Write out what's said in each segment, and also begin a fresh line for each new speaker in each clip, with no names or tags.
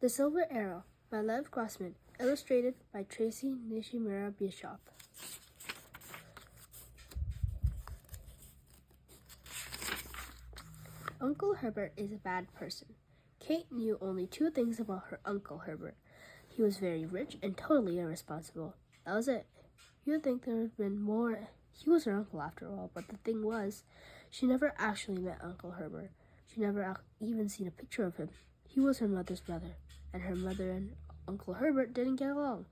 The Silver Arrow by Lev Grossman, illustrated by Tracy Nishimura Bischoff. Uncle Herbert is a bad person. Kate knew only two things about her Uncle Herbert. He was very rich and totally irresponsible. That was it. You'd think there had been more. He was her uncle after all, but the thing was, she never actually met Uncle Herbert. She never even seen a picture of him. He was her mother's brother, and her mother and Uncle Herbert didn't get along,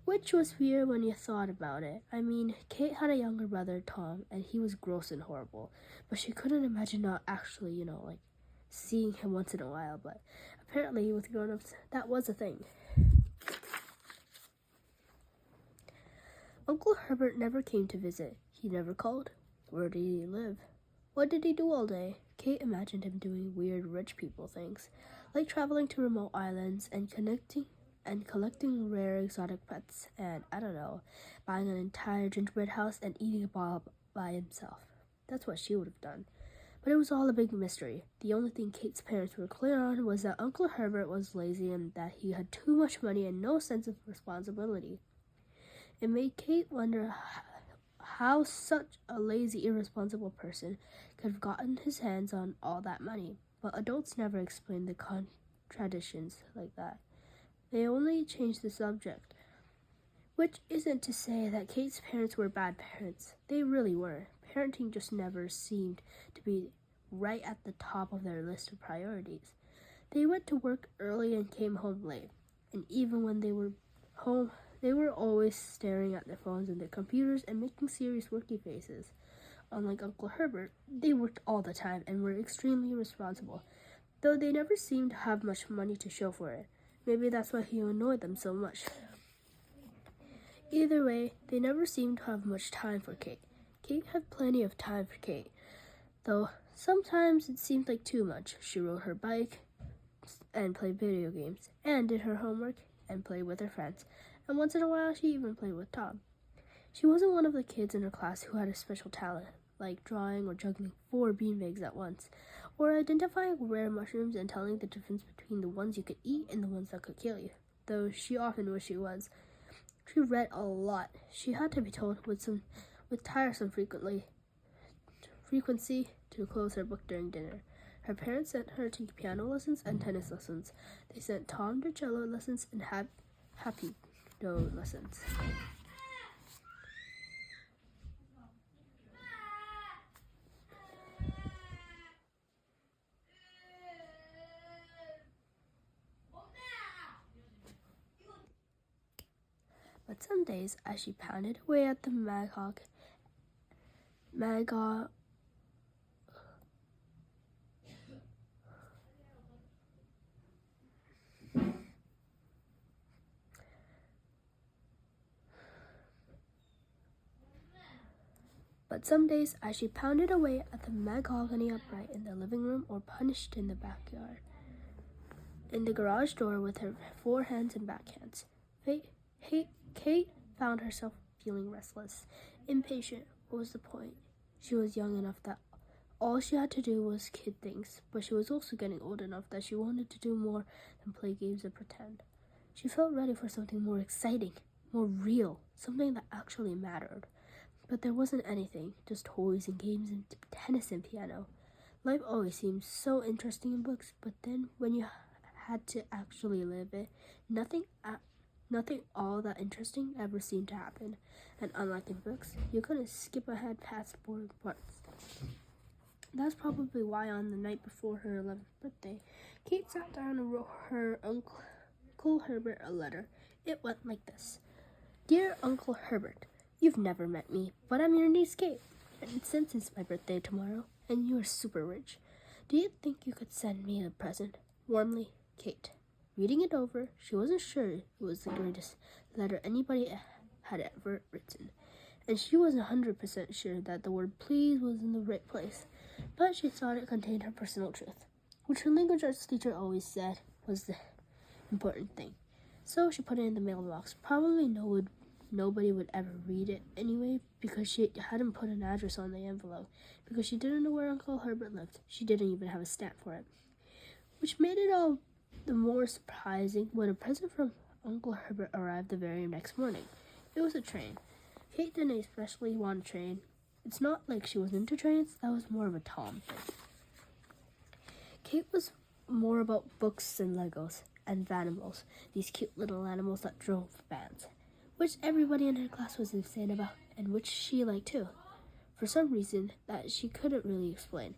which was weird when you thought about it. I mean, Kate had a younger brother, Tom, and he was gross and horrible, but she couldn't imagine not actually, seeing him once in a while, but apparently with grown-ups, that was a thing. Uncle Herbert never came to visit. He never called. Where did he live? What did he do all day? Kate imagined him doing weird rich people things, like traveling to remote islands and collecting rare exotic pets and, buying an entire gingerbread house and eating it all by himself. That's what she would have done. But it was all a big mystery. The only thing Kate's parents were clear on was that Uncle Herbert was lazy and that he had too much money and no sense of responsibility. It made Kate wonder how such a lazy, irresponsible person could have gotten his hands on all that money. But adults never explain the contradictions like that. They only change the subject. Which isn't to say that Kate's parents were bad parents. They really were. Parenting just never seemed to be right at the top of their list of priorities. They went to work early and came home late. And even when they were home, they were always staring at their phones and their computers and making serious worky faces. Unlike Uncle Herbert, they worked all the time and were extremely responsible, though they never seemed to have much money to show for it. Maybe that's why he annoyed them so much. Either way, they never seemed to have much time for Kate. Kate had plenty of time for Kate, though sometimes it seemed like too much. She rode her bike and played video games, and did her homework and played with her friends, and once in a while she even played with Tom. She wasn't one of the kids in her class who had a special talent, like drawing or juggling 4 beanbags at once, or identifying rare mushrooms and telling the difference between the ones you could eat and the ones that could kill you, though she often wished she was. She read a lot. She had to be told with tiresome frequency to close her book during dinner. Her parents sent her to piano lessons and tennis lessons. They sent Tom to cello lessons and happy dough lessons. But some days, as she pounded away at the mahogany upright in the living room or punched in the backyard, in the garage door with her forehands and backhands, Kate found herself feeling restless, impatient. What was the point? She was young enough that all she had to do was kid things, but she was also getting old enough that she wanted to do more than play games and pretend. She felt ready for something more exciting, more real, something that actually mattered. But there wasn't anything, just toys and games and tennis and piano. Life always seemed so interesting in books, but then when you had to actually live it, nothing all that interesting ever seemed to happen. And unlike in books, you couldn't skip ahead past boring parts. That's probably why on the night before her 11th birthday, Kate sat down and wrote her Uncle Herbert a letter. It went like this. Dear Uncle Herbert, you've never met me, but I'm your niece Kate. And since it's my birthday tomorrow, and you're super rich, do you think you could send me a present? Warmly, Kate. Reading it over, she wasn't sure it was the greatest letter anybody had ever written, and she was 100% sure that the word please was in the right place, but she thought it contained her personal truth, which her language arts teacher always said was the important thing. So she put it in the mailbox. Probably nobody would ever read it anyway, because she hadn't put an address on the envelope, because she didn't know where Uncle Herbert lived. She didn't even have a stamp for it, which made it all the more surprising when a present from Uncle Herbert arrived the very next morning. It was a train. Kate didn't especially want a train. It's not like she was into trains, that was more of a Tom thing. Kate was more about books and Legos and Vanimals, these cute little animals that drove vans, which everybody in her class was insane about and which she liked too, for some reason that she couldn't really explain.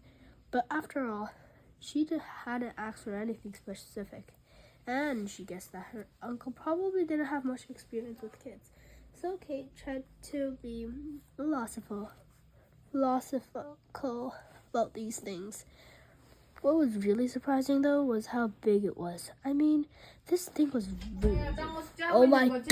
But after all, she hadn't asked for anything specific, and she guessed that her uncle probably didn't have much experience with kids. So Kate tried to be philosophical about these things. What was really surprising, though, was how big it was. I mean, this thing was really big. Oh my